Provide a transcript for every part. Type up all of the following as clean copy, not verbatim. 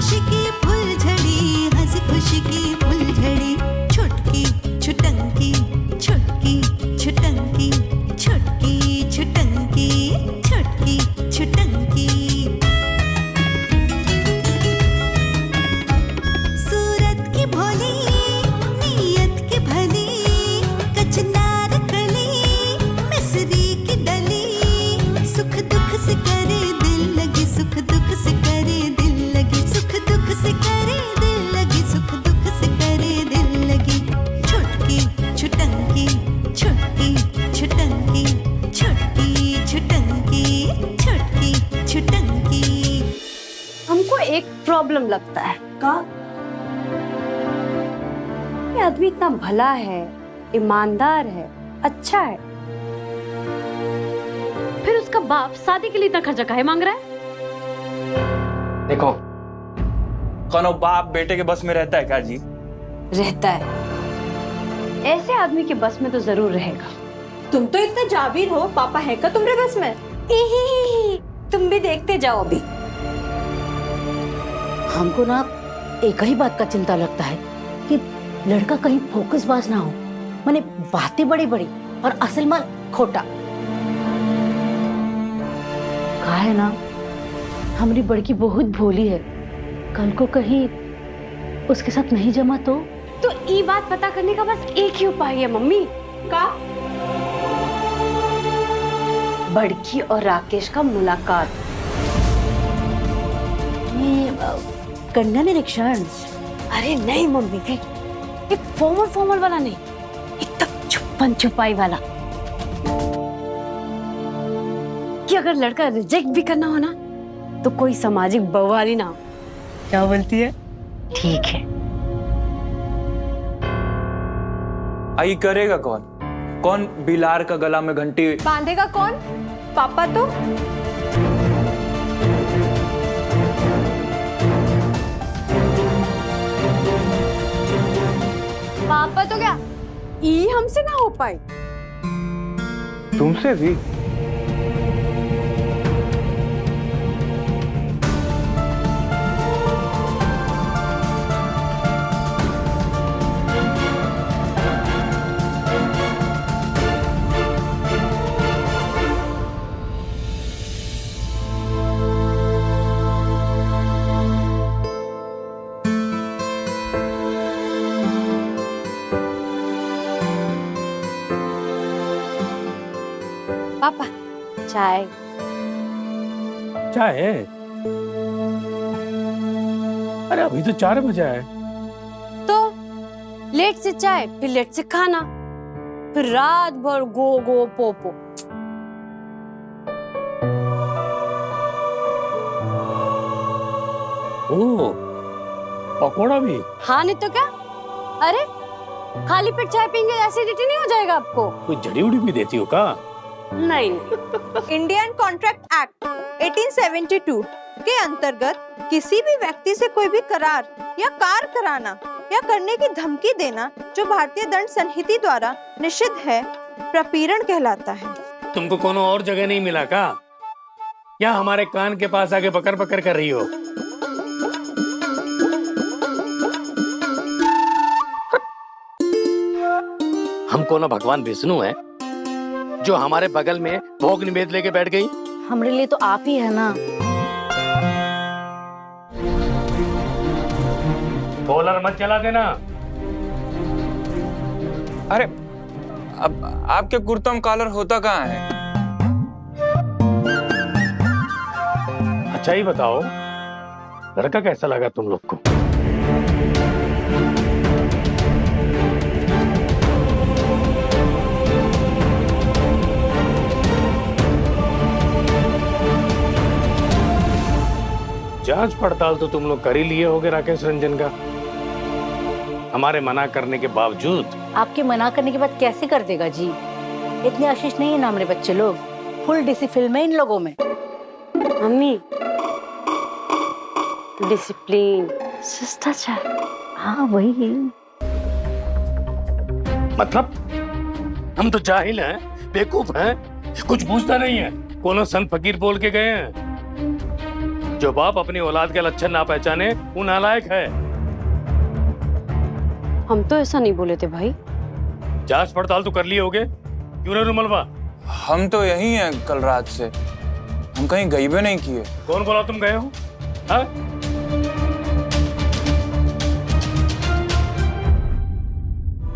खुशी की फुलझड़ी, हंसी खुशी की फुलझड़ी। छुटकी छुटंकी, छुटकी छुटंकी, छुटकी छुटंकी, छुटकी छुटंकी। सूरत की भोली, नीयत की भली, कचनार कली, मिसरी की डली। सुख दुख से करे दिल लगी, सुख दुख से करे दिल लगी, सुख दुख से करे दिल लगी, सुख दुख से करे दिल लगी। छुटकी छुटंकी, छुटकी छुटंकी, छुटकी छुटंकी, छुटकी छुटंकी। हमको एक प्रॉब्लम लगता है। का? ये आदमी इतना भला है, ईमानदार है, अच्छा है, फिर उसका बाप शादी के लिए इतना खर्चा काहे मांग रहा है? देखो, कौनो बाप बेटे के बस में रहता है क्या जी? रहता है। ऐसे आदमी के बस में तो जरूर रहेगा। तुम तो इतना जाबिर हो, पापा है का तुम्हारे बस में? तुम भी देखते जाओ अभी। हमको ना एक ही बात का चिंता लगता है कि लड़का कहीं फोकस बाज ना हो, माने बातें बड़ी बड़ी और असल माल खोटा। कहा है ना, हमारी बड़की बहुत भोली है, कल को कहीं उसके साथ नहीं जमा तो ये बात पता करने का बस एक ही उपाय है मम्मी। का? बड़की और राकेश का मुलाकात। ये कन्या निरीक्षण। अरे नहीं मम्मी, एक फॉर्मल वाला नहीं, एकदम छुपन छुपाई वाला। कि अगर लड़का रिजेक्ट भी करना हो ना तो कोई सामाजिक बवाली ना हो। क्या बोलती है? ठीक है। आई करेगा कौन? कौन बिलार का गला में घंटी बांधेगा कौन? पापा तो। पापा तो क्या ये हमसे ना हो पाए? तुमसे भी? पापा चाय। चाय? अरे अभी तो 4 बजे है। तो लेट से चाय, फिर लेट से खाना, फिर रात भर गो गो पोपो। ओ, पकोड़ा भी? हाँ नहीं तो क्या। अरे खाली पेट चाय पियेंगे एसिडिटी नहीं हो जाएगा आपको? कोई जड़ी उड़ी भी देती हो का? नहीं। इंडियन कॉन्ट्रैक्ट एक्ट 1872 के अंतर्गत किसी भी व्यक्ति से कोई भी करार या कार्य कराना या करने की धमकी देना जो भारतीय दंड संहिता द्वारा निषिद्ध है, प्रपीड़न कहलाता है। तुमको कोनो और जगह नहीं मिला का? या हमारे कान के पास आके बकर बकर कर रही हो? हमको ना भगवान विष्णु है जो हमारे बगल में भोग निवेद लेके बैठ गई? हमारे लिए तो आप ही है ना। कॉलर मत चला देना। अरे अब आपके कुर्ता में कॉलर होता कहाँ है? अच्छा ही बताओ, लड़का कैसा लगा तुम लोग को? जांच पड़ताल तो तुम लोग कर ही लिए होगे राकेश रंजन का, हमारे मना करने के बावजूद। आपके मना करने के बाद कैसे कर देगा जी? इतने आशीष नहीं है ना हमारे बच्चे लोग, फुल डिसिप्लिन में इन लोगों में। मम्मी डिसिप्लिन, शिष्टाचार। हाँ वही। मतलब हम तो जाहिल हैं, बेवकूफ हैं, कुछ पूछता नहीं है। कोनो संत फकीर बोल के गए हैं? जो बाप अपनी औलाद के लक्षण ना पहचाने वो नालायक है। हम तो ऐसा नहीं बोले थे भाई। जांच पड़ताल तो कर लिए होगे, क्यों रे रुमलवा? हम तो यही हैं कल रात से, हम कहीं गई भी नहीं किए। कौन बोला तुम गए हो? हाँ?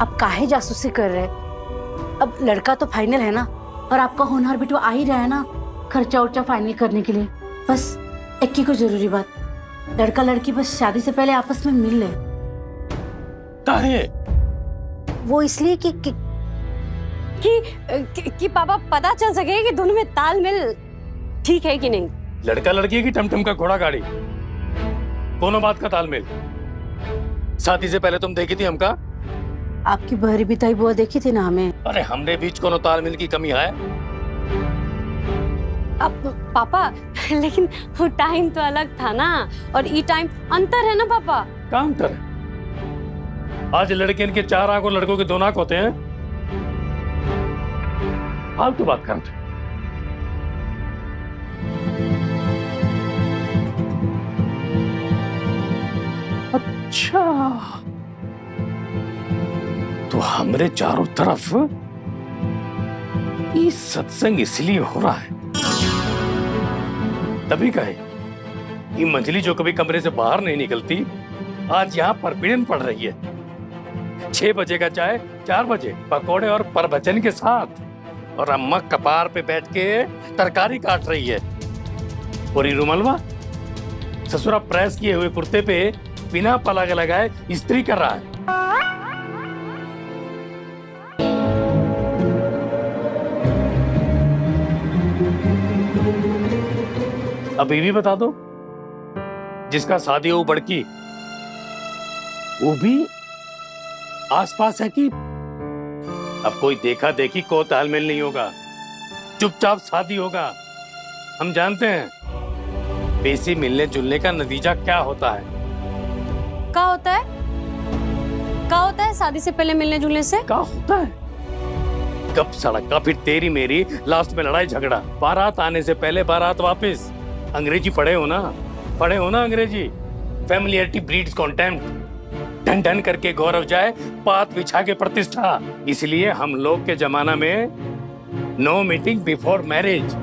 अब काहे जासूसी कर रहे? अब लड़का तो फाइनल है ना, और आपका होनहार भी तो आ ही रहा है ना खर्चा उर्चा फाइनल करने के लिए। बस एक ही को जरूरी बात, लड़का लड़की बस शादी से पहले आपस में मिल ले। काहे? वो इसलिए कि पापा पता चल सके कि दोनों में तालमेल ठीक है कि नहीं। लड़का लड़की की टमटम का घोड़ा गाड़ी, दोनों बात का तालमेल। शादी से पहले तुम देखी थी हमका? आपकी बहरी बिताई बुआ देखी थी ना हमें। अरे हमने बीच कोनो तालमेल की कमी है? अब पापा लेकिन वो टाइम तो अलग था ना, और ये टाइम अंतर है ना पापा। क्या अंतर है? आज लड़के इनके 4 आंख और लड़कों के 2 नाक होते हैं। फालतू बात करते। अच्छा, तो हमरे चारों तरफ ये सत्संग इसलिए हो रहा है, तभी कहे ये मंजली जो कभी कमरे से बाहर नहीं निकलती, आज यहाँ परपीड़न पड़ रही है। 6 बजे का चाय 4 बजे पकोड़े और प्रवचन के साथ, और अम्मा कपार पे बैठ के तरकारी काट रही है। और ये रुमलवा ससुरा प्रेस किए हुए कुर्ते पे बिना पलक लगाए इस्त्री कर रहा है। अब ये भी बता दो, जिसका शादी हो बड़की, वो भी आसपास है कि? अब कोई देखा देखी को तालमेल नहीं होगा, चुपचाप शादी होगा। हम जानते हैं बेसी मिलने जुलने का नतीजा क्या होता है। क्या होता है? क्या होता है शादी से पहले मिलने जुलने से? क्या होता है? कब सड़क का, फिर तेरी मेरी, लास्ट में लड़ाई झगड़ा, बारात आने से पहले बारात वापस। अंग्रेजी पढ़े हो ना? पढ़े हो ना अंग्रेजी? Familiarity breeds contempt. ढन ढन करके गौरव जाए, पात बिछा के प्रतिष्ठा। इसलिए हम लोग के जमाना में नो मीटिंग बिफोर मैरिज।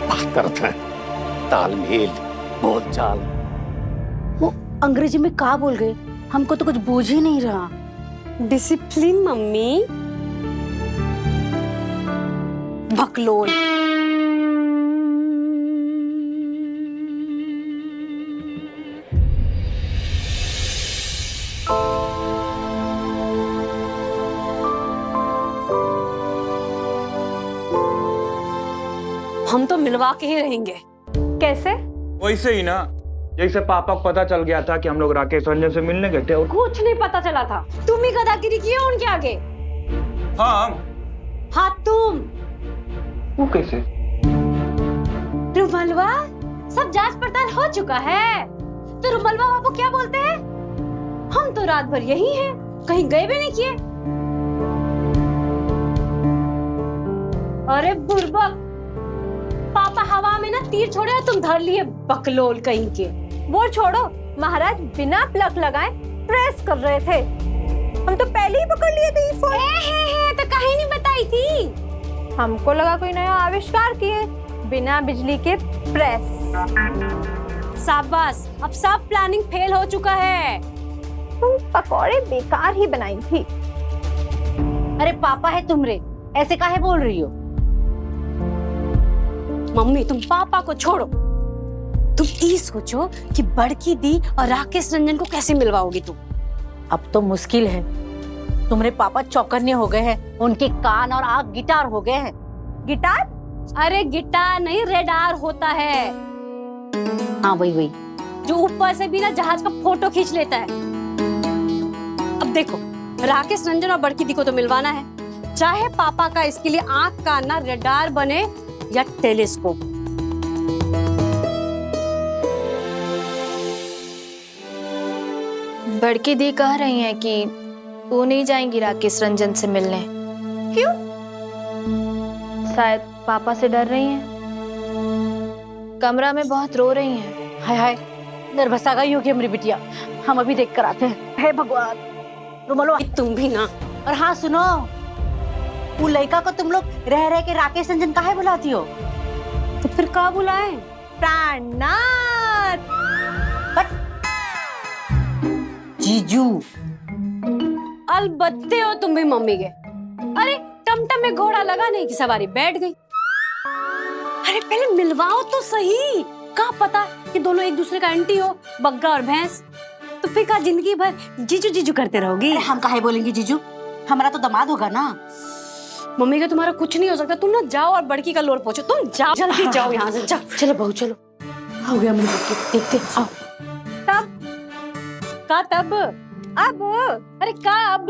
बात करते हैं तालमेल, बोलचाल। वो अंग्रेजी में क्या बोल गए? हमको तो कुछ बूझ ही नहीं रहा। Discipline mummy. बकलोल। हम तो मिलवा के ही रहेंगे। कैसे? वैसे ही ना, जैसे पापा को पता चल गया था कि हम लोग राकेश रंजन से मिलने गए थे। और कुछ नहीं पता चला था। तुम ही गदागिरी की है उनके आगे। हाँ, हाँ तुम। वो कैसे? रुमलवा, सब जांच पड़ताल हो चुका है। तो रुमलवा बाबू क्या बोलते हैं? हम तो रात भर यही हैं, कहीं गए भी नहीं किए। अरे बुर्बक, पापा हवा में ना तीर छोड़े और तुम धर लिए बकलोल कहीं के। वो छोड़ो, महाराज बिना प्लग लगाए प्रेस कर रहे थे। हम तो पहले ही पकड़ लिए थे फोन। तो कहीं नहीं बताई थी। हमको लगा कोई नया आविष्कार किए, बिना बिजली के प्रेस। शाबाश, अब सब प्लानिंग फेल हो चुका है। तुम पकौड़े बेकार ही बनाई थी। अरे पापा है तुमरे, ऐसे काहे बोल रही हो? मम्मी तुम पापा को छोड़ो, तुम ये सोचो कि बड़की दी और राकेश रंजन को कैसे मिलवाओगी तुम। अब तो मुश्किल है। तुम्हारे पापा चौकन्ने हो गए हैं, उनके कान और आंख गिटार हो गए हैं। गिटार? अरे गिटार नहीं, रेडार होता है। हाँ वही, जो ऊपर से भी ना जहाज का फोटो खींच लेता है। अब देखो, राकेश रंजन और बड़की दी को तो मिलवाना है, चाहे पापा का इसके लिए आंख कान ना रेडार बने या टेलीस्कोप। बड़की दी कह रही हैं कि वो नहीं जाएंगी राकेश रंजन से मिलने। क्यों? शायद पापा से डर रही हैं। कमरा में बहुत रो रही हैं। हाय हाय, नर्वस आ गई होगी हमारी बिटिया। हम अभी देख कर आते हैं। हे भगवान। रुमलवा, तुम भी ना। और हाँ सुनो, वो लड़का को तुम लोग रह रह के राकेश रंजन काहे बुलाती हो? तो फिर का बुलाए? प्राणनाथ। जीजू। अलबत्ते हो तुम भी मम्मी के। अरे टमटम में घोड़ा लगाने की सवारी बैठ गई। अरे पहले मिलवाओ तो सही। क्या पता कि दोनों एक दूसरे का आंटी हो, बग्गा और भैंस। तो फिर का जिंदगी भर जीजू जीजू करते रहोगी? अरे हम काहे बोलेंगे जीजू, हमारा तो दामाद होगा ना। मम्मी का तुम्हारा कुछ नहीं हो सकता। तुम ना जाओ और बड़की का लोर पहुंचो। तुम जाओ, जल्दी जाओ यहाँ से, जाओ। चलो बहू चलो, हो गया मेरी बच्ची, देखते आओ। तब अब अरे का अब?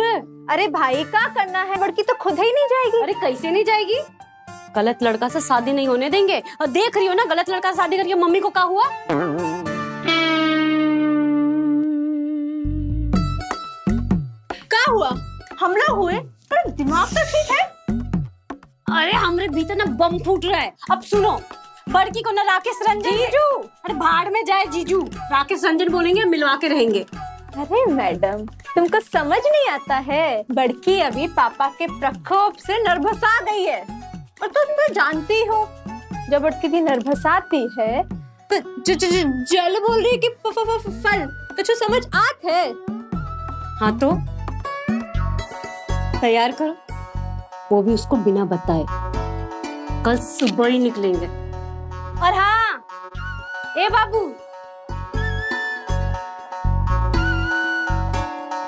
अरे भाई क्या करना है, लड़की तो खुद ही नहीं जाएगी। अरे कैसे नहीं जाएगी? गलत लड़का से शादी नहीं होने देंगे। और देख रही हो ना, गलत लड़का से शादी करके मम्मी को क्या हुआ? क्या हुआ? हम लोग हुए, पर दिमाग तो ठीक है। अरे हमरे भीतर ना बम फूट रहा है। अब सुनो, बड़की को ना राकेश रंजन। जीजू। अरे भाड़ में जाए जीजू, राकेश रंजन बोलेंगे, मिलवा के रहेंगे। अरे मैडम, तुमको समझ नहीं आता है, बड़की अभी पापा के प्रकोप से नर्वस आ गई है। और तुम तो जानती हो, जब लड़की नर्वस आती है तो जल बोल रही है कि फल कुछ समझ आत है। हाँ तो तैयार करो, वो भी उसको बिना बताए। कल सुबह ही निकलेंगे। और हाँ, ए बाबू,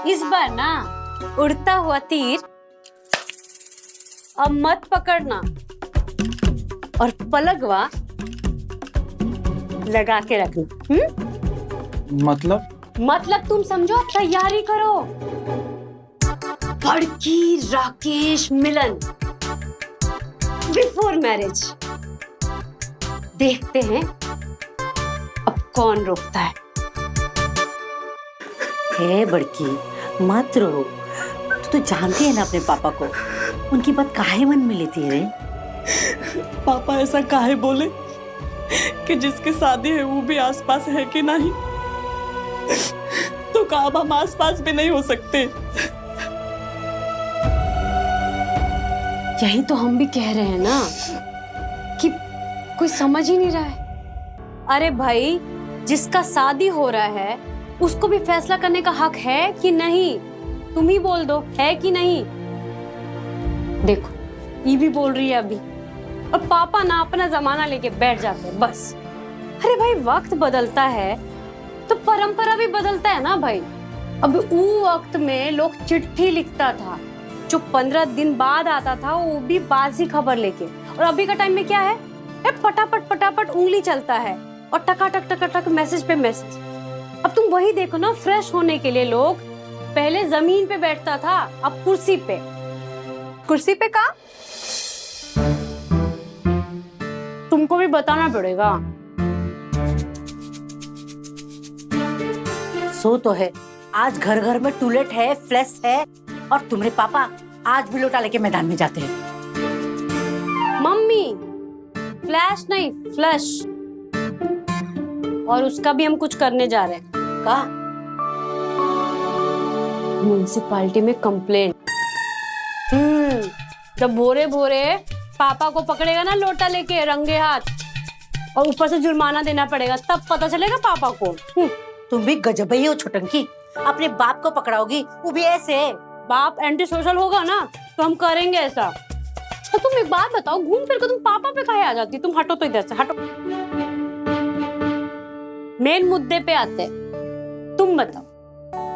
इस बार ना उड़ता हुआ तीर अब मत पकड़ना, और पलगवा लगा के रखना। मतलब तुम समझो, तैयारी करो। बड़की राकेश मिलन बिफोर मैरिज। देखते हैं अब कौन रोकता है। हे बड़की, मत रो। तू तो जानती है ना अपने पापा को, उनकी बात काहे मन में लेती है रे? पापा ऐसा काहे बोले कि जिसकी शादी है वो भी आसपास है कि नहीं? तो का अब हम आसपास भी नहीं हो सकते? यही तो हम भी कह रहे हैं ना कि कोई समझ ही नहीं रहा है। अरे भाई, जिसका शादी हो रहा है उसको भी फैसला करने का हक है कि नहीं? तुम ही बोल दो, है कि नहीं? देखो, ये भी बोल रही है अभी, और पापा ना अपना जमाना लेके बैठ जाते हैं बस। अरे भाई, वक्त बदलता है तो परंपरा भी बदलता है ना भाई। अब वो वक्त में लोग चिट्ठी लिखता था, जो 15 दिन बाद आता था, वो भी बासी खबर लेके। और अभी का टाइम में क्या है, पटापट उंगली चलता है और टकाटक मैसेज पे मैसेज। अब तुम वही देखो ना, फ्रेश होने के लिए लोग पहले जमीन पे बैठता था, अब कुर्सी पे। कुर्सी पे का? तुमको भी बताना पड़ेगा। सो तो है, आज घर घर में टूलेट है, फ्लैश है, और तुम्हारे पापा आज भी लोटा लेके मैदान में जाते हैं। मम्मी, फ्लैश नहीं, फ्लश। और उसका भी हम कुछ करने जा रहे हैं। का? म्युनिसिपालिटी में कंप्लेंट। जब भोरे भोरे पापा को पकड़ेगा ना लोटा लेके रंगे हाथ, और ऊपर से जुर्माना देना पड़ेगा, तब पता चलेगा पापा को। तुम भी गजब ही हो छोटंकी, अपने बाप को पकड़ाओगी, वो भी ऐसे। बाप एंटी सोशल होगा ना तो हम करेंगे ऐसा। तो तुम एक बात बताओ, घूम फिर कर तुम पापा पे काहे आ जाती? तुम हटो तो इधर से, हटो। मेन मुद्दे पे आते हैं। तुम बताओ,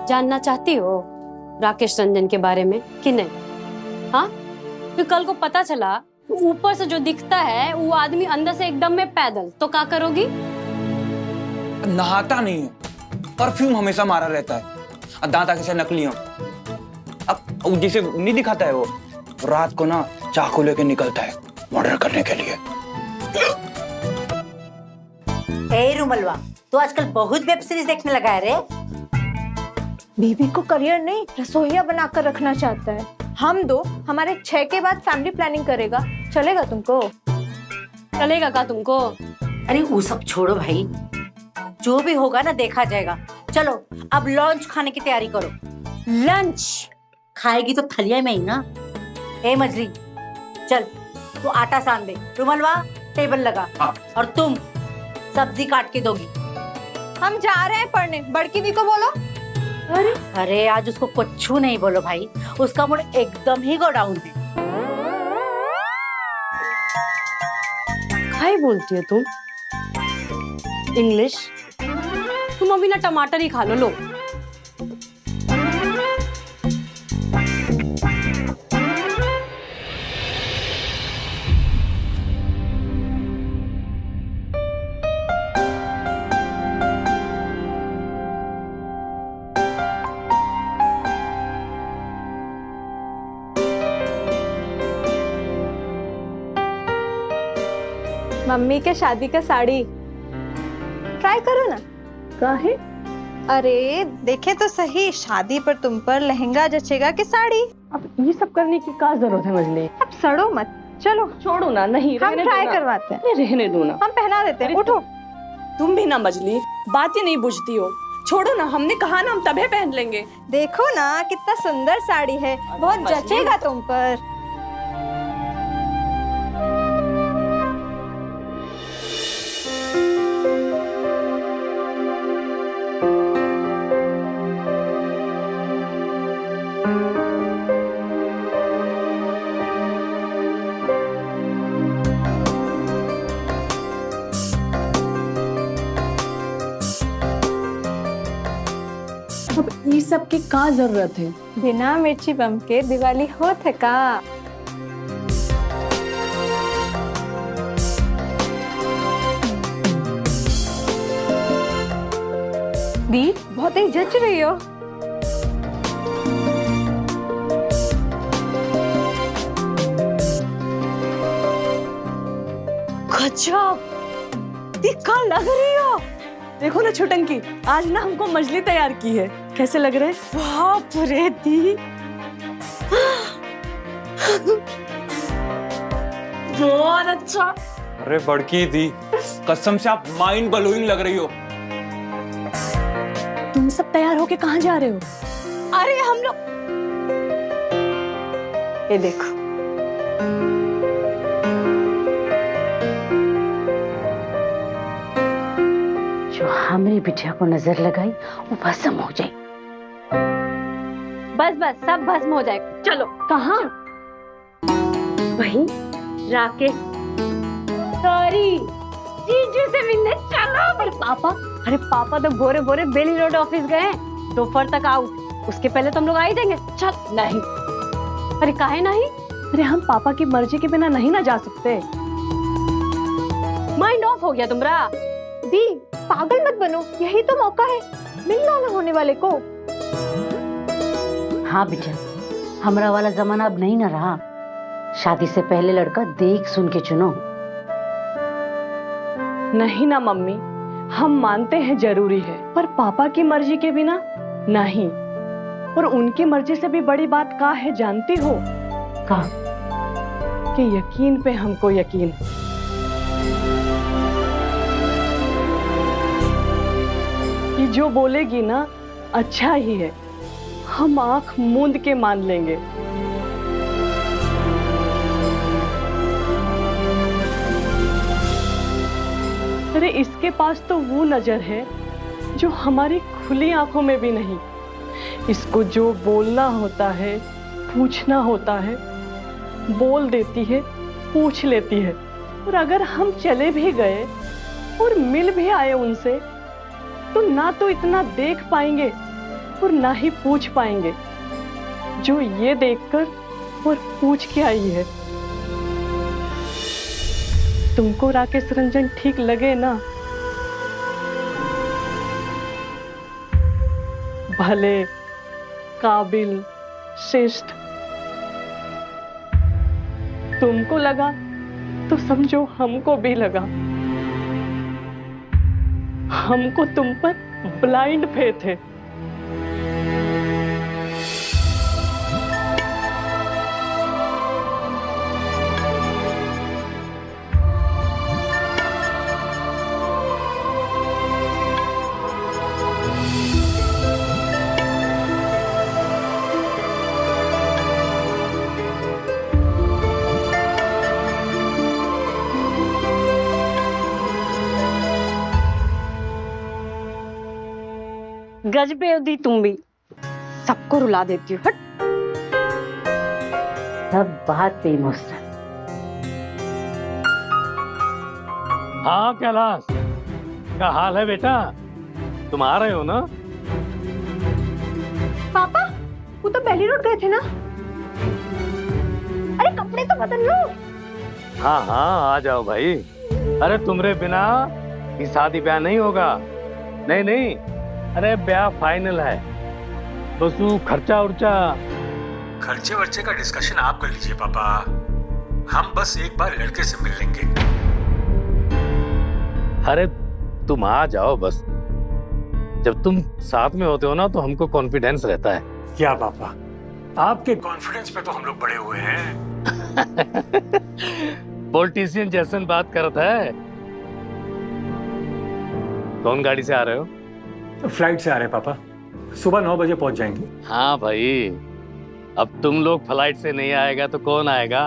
जानना चाहती हो राकेश रंजन के बारे में कि नहीं? हाँ, तो कल को पता चला ऊपर से जो दिखता है वो आदमी अंदर से एकदम में पैदल, तो क्या करोगी? नहाता नहीं है, परफ्यूम हमेशा मारा रहता है, और दांत आंखें से नकली हो। अब जिसे नहीं दिखाता है वो रात को ना चाकू लेके निकलता है मर्डर करने के लिए। ए रुमलवा, तो आजकल बहुत वेब सीरीज देखने लगा है रे। बीबी को करियर नहीं, रसोइया बनाकर रखना चाहता है। हम दो हमारे 6 के बाद फैमिली प्लानिंग करेगा, चलेगा तुमको? चलेगा का तुमको? अरे वो सब छोड़ो भाई, जो भी होगा ना देखा जाएगा। चलो अब लंच खाने की तैयारी करो। लंच खाएगी तो थलिया में ही ना। ए मजली, चल तू आटा सान दे, रुमलवा टेबल लगा, और तुम सब्जी काट के दोगी। हम जा रहे हैं पढ़ने, बड़की दी को बोलो। अरे आज उसको कुछ नहीं बोलो भाई, उसका मूड एकदम ही गो डाउन है। काय बोलती है तुम? इंग्लिश? तुम अभी ना टमाटर ही खा लो। लो मम्मी के शादी का साड़ी ट्राई करो ना। काहे? अरे देखे तो सही, शादी पर तुम पर लहंगा जचेगा कि साड़ी? अब ये सब करने की क्या जरूरत है मजली? अब सड़ो मत, चलो छोड़ो ना। नहीं, हम रहने ट्राई दो ना। करवाते हैं। नहीं, रहने दो ना। हम पहना देते हैं, उठो। तुम भी ना मजली, बात ही नहीं बुझती हो। छोड़ो ना, हमने कहा ना हम तभी पहन लेंगे। देखो ना कितना सुंदर साड़ी है, बहुत मजली। जचेगा तुम पर। अब ये सब की क्या जरूरत है? बिना मिर्ची बम के दिवाली होत है का? दी बहुत ही जच रही हो। गजब, दिक्का लग रही हो। देखो ना छोटंकी, आज ना हमको मजली तैयार की है। कैसे लग रहे? बाप रे दी, बहुत अच्छा। अरे बड़की दी, कसम से आप माइंड ब्लोइंग लग रही हो। तुम सब तैयार होके कहाँ जा रहे हो? अरे हम लोग, ये देखो, जो हमारी बिटिया को नजर लगाई वो भस्म हो जाए। बस बस सब भस्म हो जाएगा। चलो कहाँ? वही राकेश, सॉरी, जीजू से मिलने चलो। अरे पापा तो गोरे गोरे बेली रोड ऑफिस गए हैं, दोपहर तक आउट। उसके पहले तो हम लोग आ ही जाएंगे। चल। नहीं, अरे काहे नहीं? अरे हम पापा की मर्जी के बिना नहीं ना जा सकते। माइंड ऑफ हो गया तुम्हारा? दी पागल मत बनो, यही तो मौका है मिलना ना होने वाले को। हाँ बेटा, हमारा वाला जमाना अब नहीं ना रहा। शादी से पहले लड़का देख सुन के चुनो। नहीं ना मम्मी, हम मानते हैं जरूरी है, पर पापा की मर्जी के बिना नहीं। और उनकी मर्जी से भी बड़ी बात क्या है जानती हो? का? कि यकीन पे हमको यकीन। ये जो बोलेगी ना अच्छा ही है, हम आंख मूंद के मान लेंगे। अरे इसके पास तो वो नजर है जो हमारी खुली आंखों में भी नहीं। इसको जो बोलना होता है, पूछना होता है, बोल देती है, पूछ लेती है। और अगर हम चले भी गए और मिल भी आए उनसे, तो ना तो इतना देख पाएंगे और ना ही पूछ पाएंगे जो ये देखकर और पूछ के आई है। तुमको राकेश रंजन ठीक लगे ना? भले, काबिल, श्रेष्ठ। तुमको लगा तो समझो हमको भी लगा। हमको तुम पर ब्लाइंड फेथ है। गजबे तुम भी, सबको रुला देती हो। हट। सब बात पे इमोशनल। हाँ कैलाश, क्या हाल है बेटा? तुम आ रहे हो ना? पापा, वो तो पहली रोड गए थे ना? अरे कपड़े तो बदल लो। हाँ हाँ आ जाओ भाई। अरे तुमरे बिना ये शादी ब्याह नहीं होगा। नहीं नहीं, अरे ब्याह फाइनल है, बस तू खर्चा उर्चा। खर्चे वर्चे का डिस्कशन आप कर लीजिए पापा, हम बस एक बार लड़के से मिल लेंगे। अरे तुम आ जाओ बस। जब तुम साथ में होते हो ना तो हमको कॉन्फिडेंस रहता है। क्या पापा, आपके कॉन्फिडेंस पे तो हम लोग बड़े हुए हैं। पॉलिटिशियन जैसन बात करता है। कौन गाड़ी से आ रहे हो? फ्लाइट से आ रहे हैं पापा, सुबह 9 बजे पहुंच जाएंगे। हाँ भाई, अब तुम लोग फ्लाइट से नहीं आएगा तो कौन आएगा?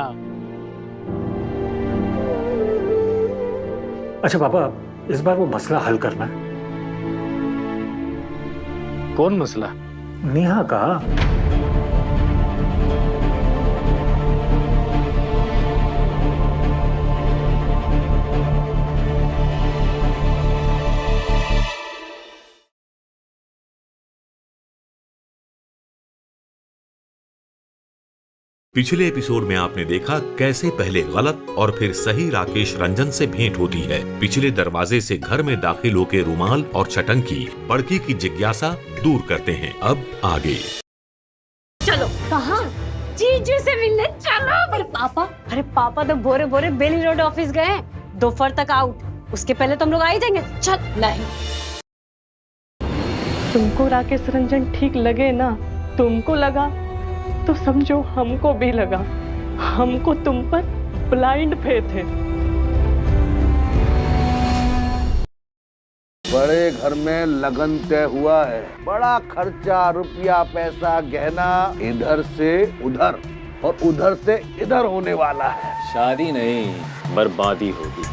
अच्छा पापा, इस बार वो मसला हल करना है। कौन मसला? नेहा का। पिछले एपिसोड में आपने देखा कैसे पहले गलत और फिर सही राकेश रंजन से भेंट होती है। पिछले दरवाजे से घर में दाखिल होकर रुमाल और चटंकी बड़की की जिज्ञासा दूर करते हैं। अब आगे चलो। कहाँ? जीजू से मिलने चलो। अरे पापा तो बोरे बोरे बेली रोड ऑफिस गए हैं, दोपहर तक आउट, उसके पहले तुम लोग आ ही जाएंगे। चल। नहीं, तुमको राकेश रंजन ठीक लगे ना? तुमको लगा तो समझो हमको भी लगा। हमको तुम पर ब्लाइंड फेथ है। बड़े घर में लगन तय हुआ है, बड़ा खर्चा, रुपया पैसा गहना इधर से उधर और उधर से इधर होने वाला है। शादी नहीं, बर्बादी होगी।